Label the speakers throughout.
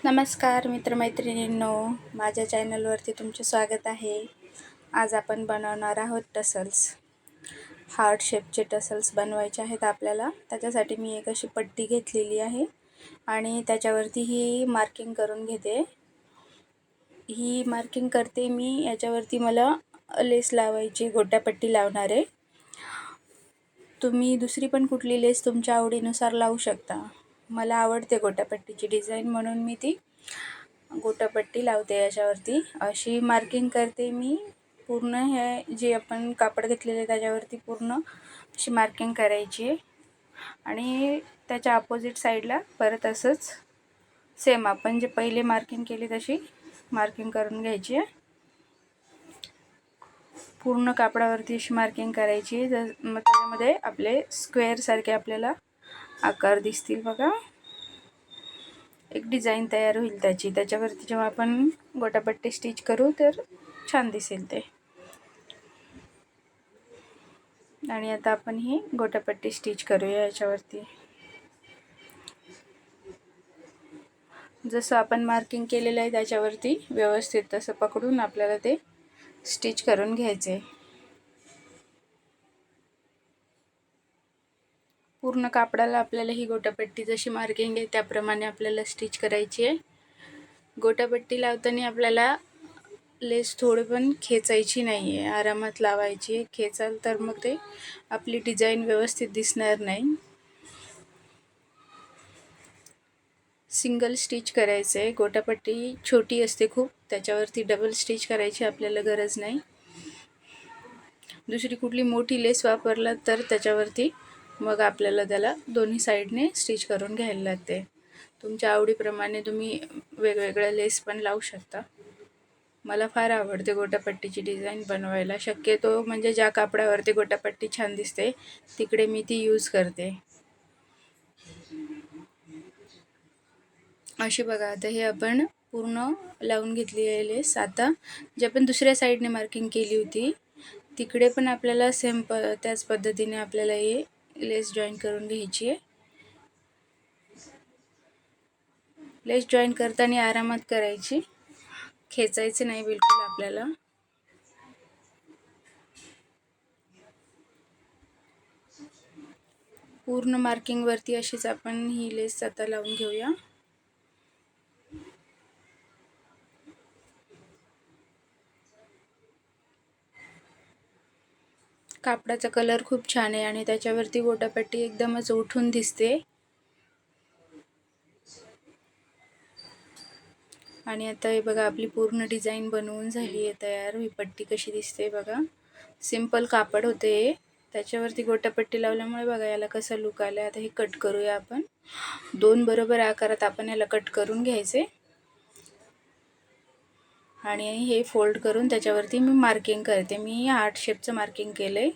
Speaker 1: नमस्कार मित्रमैत्रिणींनो, माझ्या चॅनलवरती तुमचे स्वागत आहे. आज आपण बनवणार आहोत टसल्स. हार्ट शेपचे टसल्स बनवायचे आहेत आपल्याला. त्याच्यासाठी मी एक अशी पट्टी घेतलेली आहे आणि त्याच्यावरती ही मार्किंग करून घेते. ही मार्किंग करते मी. याच्यावरती मला लेस लावायची, गोट्यापट्टी लावणार आहे. तुम्ही दुसरी पण कुठली लेस तुमच्या आवडीनुसार लावू शकता. मला आवडते गोट्यापट्टीची डिझाईन म्हणून मी ती गोट्यापट्टी लावते. याच्यावरती अशी मार्किंग करते मी. पूर्ण हे जे आपण कापड घेतलेले त्याच्यावरती पूर्ण अशी मार्किंग करायची आहे आणि त्याच्या अपोजिट साईडला परत असंच सेम आपण जे पहिले मार्किंग केली तशी मार्किंग करून घ्यायची आहे. पूर्ण कापडावरती अशी मार्किंग करायची. मग त्याच्यामध्ये आपले स्क्वेअर सारखे आपल्याला आकार दिसतील बघा. एक डिझाईन तयार होईल त्याच्यावरती जेव्हा आपण गोटापट्टी स्टिच करू तर छान दिसेल ते. आणि आता आपण ही गोटापट्टी स्टिच करूया. याच्यावरती जसं आपण मार्किंग केलेलं आहे त्याच्यावरती व्यवस्थित तसं पकडून आपल्याला ते स्टिच करून घ्यायचे. पूर्ण कापडाला आपल्याला ही गोटापट्टी जशी मार्किंग आहे त्याप्रमाणे आपल्याला स्टिच करायची आहे. गोटापट्टी लावताना आपल्याला लेस थोडी पण खेचायची नाही आहे, आरामात लावायची आहे. खेचाल तर मग ते आपली डिझाईन व्यवस्थित दिसणार नाही. सिंगल स्टिच करायचं आहे. गोटापट्टी छोटी असते खूप, त्याच्यावरती डबल स्टिच करायची आपल्याला गरज नाही. दुसरी कुठली मोठी लेस वापरला तर त्याच्यावरती मग आपल्याला त्याला दोन्ही साईडने स्टिच करून घ्यायला लागते. तुमच्या आवडीप्रमाणे तुम्ही वेगवेगळ्या लेस पण लावू शकता. मला फार आवडते गोटापट्टीची डिझाईन बनवायला. शक्यतो म्हणजे ज्या कापडावरती गोटापट्टी छान दिसते तिकडे मी ती यूज करते. अशी बघा, आता हे आपण पूर्ण लावून घेतली आहे लेस. आता जे आपण दुसऱ्या साईडने मार्किंग केली होती तिकडे पण आपल्याला सेम त्याच पद्धतीने आपल्याला हे लेस जॉईन करून घ्यायची आहे. लेस जॉईन करताना आरामात करायची, खेचायचे नाही बिलकुल आपल्याला. पूर्ण मार्किंगवरती अशीच आपण ही लेस आता लावून घेऊया. कापडाचा कलर खूप छान आहे आणि त्याच्यावरती गोटापट्टी एकदमच उठून दिसते. आणि आता हे बघा, आपली पूर्ण डिझाईन बनवून झाली आहे तयार. ही पट्टी कशी दिसते बघा. सिंपल कापड होते, त्याच्यावरती गोटापट्टी लावल्यामुळे बघा याला कसा लुक आला. आता हे कट करूया आपण. 2 बरोबर आकारात आपण याला कट करून घ्यायचे आणि हे फोल्ड करून त्याच्यावरती मी मार्किंग करते. मी हार्ट शेपचं मार्किंग केलं आहे.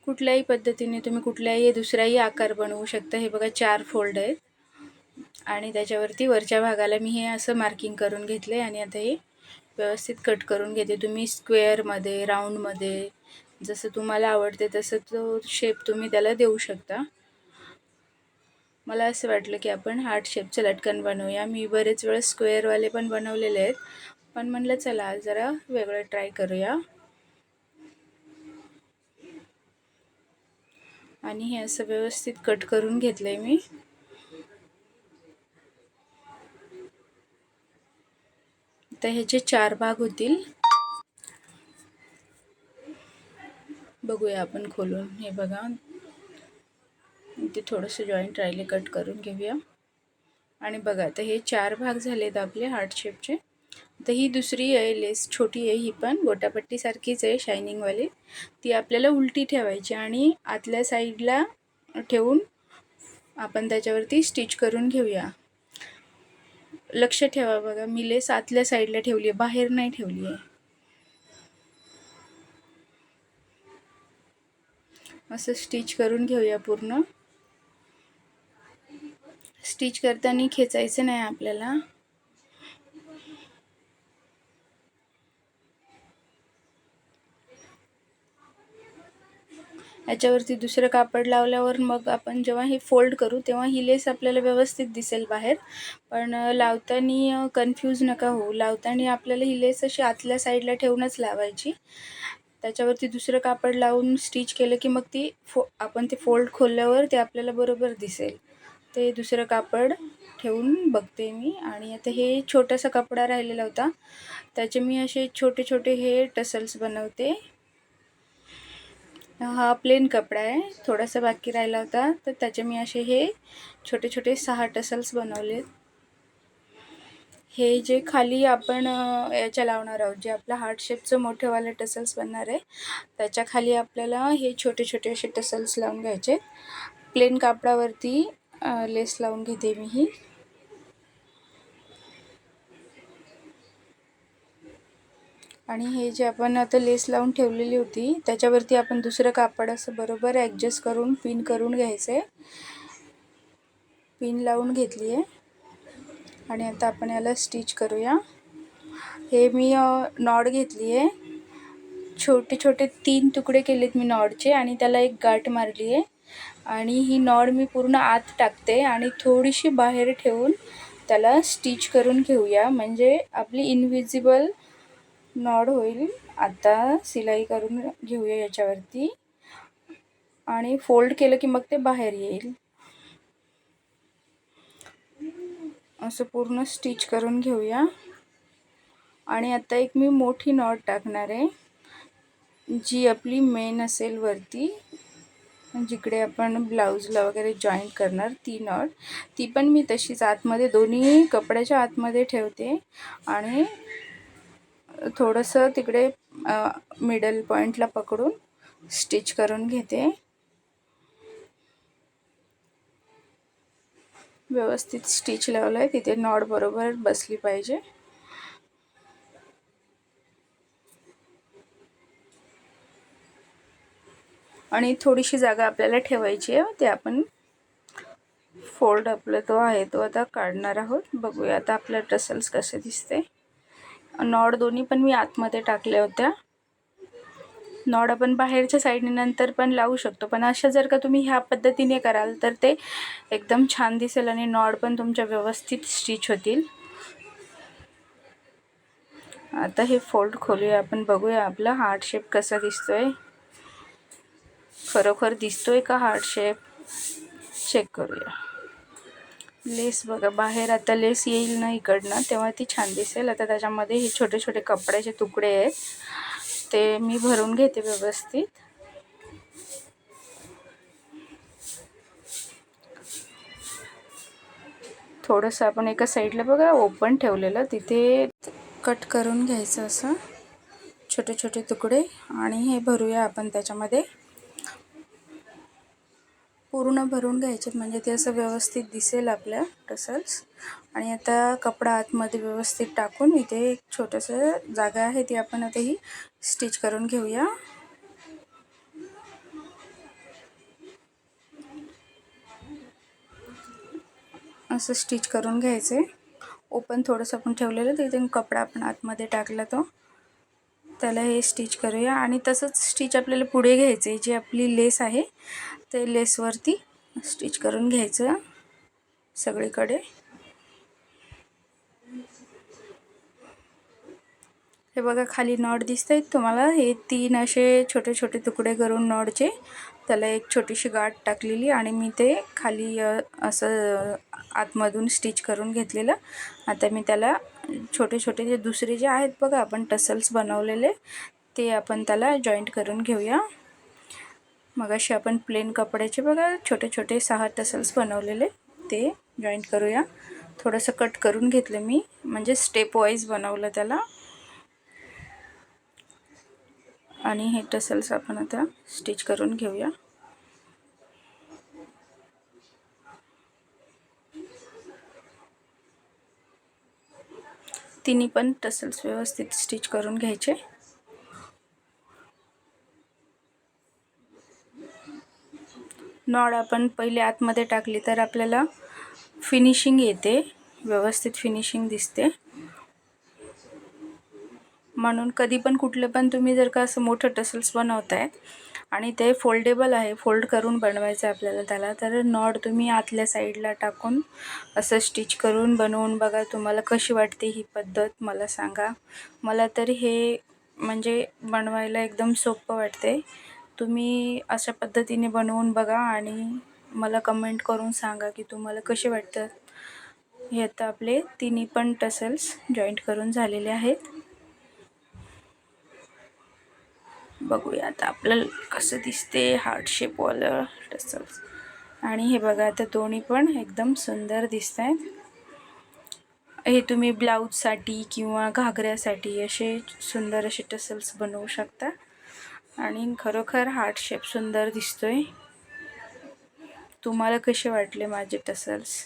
Speaker 1: कुठल्याही पद्धतीने तुम्ही कुठल्याही दुसराही आकार बनवू शकता. हे बघा 4 फोल्ड आहेत आणि त्याच्यावरती वरच्या भागाला मी हे असं मार्किंग करून घेतलं आहे आणि आता हे व्यवस्थित कट करून घेते. तुम्ही स्क्वेअरमध्ये, राऊंडमध्ये जसं तुम्हाला आवडते तसं तो शेप तुम्ही त्याला देऊ शकता. मला असं वाटलं की आपण हार्ट शेपचं लटकन बनवूया. मी बरेच वेळेस स्क्वेअरवाले पण बनवलेले आहेत, पण म्हणलं चला जरा वेगळं ट्राय करूया. आणि हे असं व्यवस्थित कट करून घेतलं आहे मी. तर ह्याचे 4 भाग होतील. बघूया आपण खोलून. हे बघा, ते थोडंसं जॉईंट राहिले, कट करून घेऊया. आणि बघा आता हे 4 भाग झालेत आपले हार्ट शेपचे. तर ही दुसरी आहे लेस, छोटी आहे, ही पण गोटापट्टीसारखीच आहे शायनिंगवाली. ती आपल्याला उलटी ठेवायची आणि आतल्या साईडला ठेवून आपण त्याच्यावरती स्टिच करून घेऊया. लक्ष ठेवा बघा, मी लेस आतल्या साईडला ठेवली आहे, बाहेर नाही ठेवली आहे. असं स्टिच करून घेऊया पूर्ण. स्टिच करताना खेचायचं नाही आपल्याला. याच्यावरती दुसरं कापड लावल्यावर मग आपण जेव्हा हे फोल्ड करू तेव्हा ही लेस आपल्याला व्यवस्थित दिसेल बाहेर. पण लावताना कन्फ्यूज नका होऊ. लावताना आपल्याला ही लेस अशी आतल्या साईडला ठेवूनच लावायची. त्याच्यावरती दुसरं कापड लावून स्टिच केलं की मग ती आपण ते फोल्ड खोलल्यावर ते आपल्याला बरोबर दिसेल. ते दुसरं कापड ठेवून बघते मी. आणि आता हे छोटासा कपडा राहिलेला होता, त्याचे मी असे छोटे छोटे हे टसल्स बनवते. हा प्लेन कपडा आहे, थोडासा बाकी राहिला होता, तर त्याचे मी असे हे छोटे छोटे 6 टसल्स बनवले. हे जे खाली आपण याच्या लावणार आहोत, जे आपलं हार्ट शेपचं मोठेवाले टसल्स बनणार आहे, त्याच्या खाली आपल्याला हे छोटे छोटे असे टसल्स लावून घ्यायचे. प्लेन कापडावरती लेस लावून घेते मी ही. आणि हे जे आपण आता लेस लावून ठेवलेली होती त्याच्यावरती आपण दुसरं कापड असं बरोबर ॲडजस्ट करून पिन करून घ्यायचं आहे. पिन लावून घेतली आहे आणि आता आपण याला स्टिच करूया. हे मी नॉड घेतली आहे, छोटे छोटे 3 तुकडे केलेत मी नॉडचे आणि त्याला एक गाठ मारली आहे. आणि ही नॉड मी पूर्ण आत टाकते आणि थोडीशी बाहेर ठेवून त्याला स्टिच करून घेऊया, म्हणजे आपली इनविजिबल नॉड होईल. आता सिलाई करून घेऊया याच्यावरती आणि फोल्ड केलं की मग ते बाहेर येईल. असं पूर्ण स्टिच करून घेऊया. आणि आता एक मी मोठी नॉट टाकणार आहे, जी आपली मेन असेल वरती, जिकडे आपण ब्लाऊजला वगैरे जॉईंट करणार ती नॉट. ती पण मी तशीच आतमध्ये दोन्ही कपड्याच्या आतमध्ये ठेवते आणि थोडंसं तिकडे मिडल पॉईंटला पकडून स्टिच करून घेते. व्यवस्थित स्टिच लावलं आहे, तिथे नॉट बरोबर बसली पाहिजे. आणि थोडीशी जागा आपल्याला ठेवायची आहे, ते आपण फोल्ड आपला तो आहे तो आता काढणार आहोत. बघूया आता आपल्या टसल्स कसे दिसते. नॉड दोन्ही पण मी आतमध्ये टाकल्या होत्या. नॉड आपण बाहेरच्या साईडने नंतर पण लावू शकतो, पण अशा जर का तुम्ही ह्या पद्धतीने कराल तर ते एकदम छान दिसेल आणि नॉड पण तुमच्या व्यवस्थित स्टिच होतील. आता हे फोल्ड खोलूया आपण, बघूया आपला हार्ट शेप कसा दिसतोय. खरोखर दिसतोय का हार्ट शेप, चेक करूया. लेस बघा बाहेर आता लेस येईल ना इकडनं, तेव्हा ती छान दिसेल. आता त्याच्यामध्ये हे छोटे छोटे कपड्याचे तुकडे आहेत, ते मी भरून घेते व्यवस्थित. थोडंसं आपण एका साईडला बघा ओपन ठेवलेलं, तिथे कट करून घ्यायचं असं छोटे छोटे तुकडे आणि हे भरूया आपण त्याच्यामध्ये. पूर्ण भरून घ्यायचे म्हणजे ते असं व्यवस्थित दिसेल आपल्या टसल्स. आणि आता कपडा आतमध्ये व्यवस्थित टाकून इथे एक छोटंसं जागा आहे ती आपण आता ही स्टिच करून घेऊया. असं स्टिच करून घ्यायचे. ओपन थोडंसं आपण ठेवलेलं तिथे कपडा आपण आतमध्ये टाकला तो, त्याला हे स्टिच करूया. आणि तसंच स्टिच आपल्याला पुढे घ्यायचे, जी आपली लेस आहे ते लेसवरती स्टिच करून घ्यायचं सगळीकडे. हे बघा खाली नॉट दिसत तुम्हाला, हे 3 असे छोटे छोटे तुकडे करून नॉटचे त्याला एक छोटीशी गाठ टाकलेली आणि मी ते खाली असं आतमधून स्टिच करून घेतलेलं. आता मी त्याला छोटे छोटे जे दुसरे जे आहेत बघा आपण टसल्स बनवलेले, ते आपण त्याला जॉईंट करून घेऊया. मग असे आपण प्लेन कपड्याचे बघा छोटे छोटे 6 टसल्स बनवलेले, ते जॉईंट करूया. थोडंसं कट करून घेतलं मी, म्हणजे स्टेप वाईज बनवलं त्याला. आणि हे टसल्स आपण आता स्टिच करून घेऊया. तिन्ही पण टसल्स व्यवस्थित स्टिच करून घ्यायचे. नॉड आपण पहिले आतमध्ये टाकली तर आपल्याला फिनिशिंग येते, व्यवस्थित फिनिशिंग दिसते. म्हणून कधी पण कुठलं पण तुम्ही जर का असं मोठं टसल्स बनवताय आणि ते फोल्डेबल आहे, फोल्ड करून बनवायचं आहे आपल्याला त्याला. तर नॉट तुम्ही आतल्या साईडला टाकून असं स्टिच करून बनवून बघा. तुम्हाला कशी वाटते ही पद्धत मला सांगा. मला तर हे म्हणजे बनवायला एकदम सोपं वाटते. तुम्ही अशा पद्धतीने बनवून बघा आणि मला कमेंट करून सांगा की तुम्हाला कसे वाटतात. हे आता आपले तिन्ही पण टसल्स जॉईंट करून झालेले आहेत. बघूया आता आपल्याला कसं दिसते हार्ट शेपवालं टसल्स. आणि हे बघा आता दोन्ही पण एकदम सुंदर दिसत आहेत. हे तुम्ही ब्लाऊजसाठी किंवा घागऱ्यासाठी असे सुंदर असे टसल्स बनवू शकता. आणि खरोखर हार्ट शेप सुंदर दिसतोय. तुम्हाला कसे वाटले माझे टसल्स?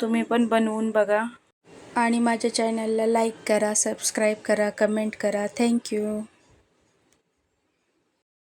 Speaker 1: तुम्ही पण बनवून बघा आणि माझ्या चॅनलला लाईक करा, सबस्क्राईब करा, कमेंट करा. थँक्यू.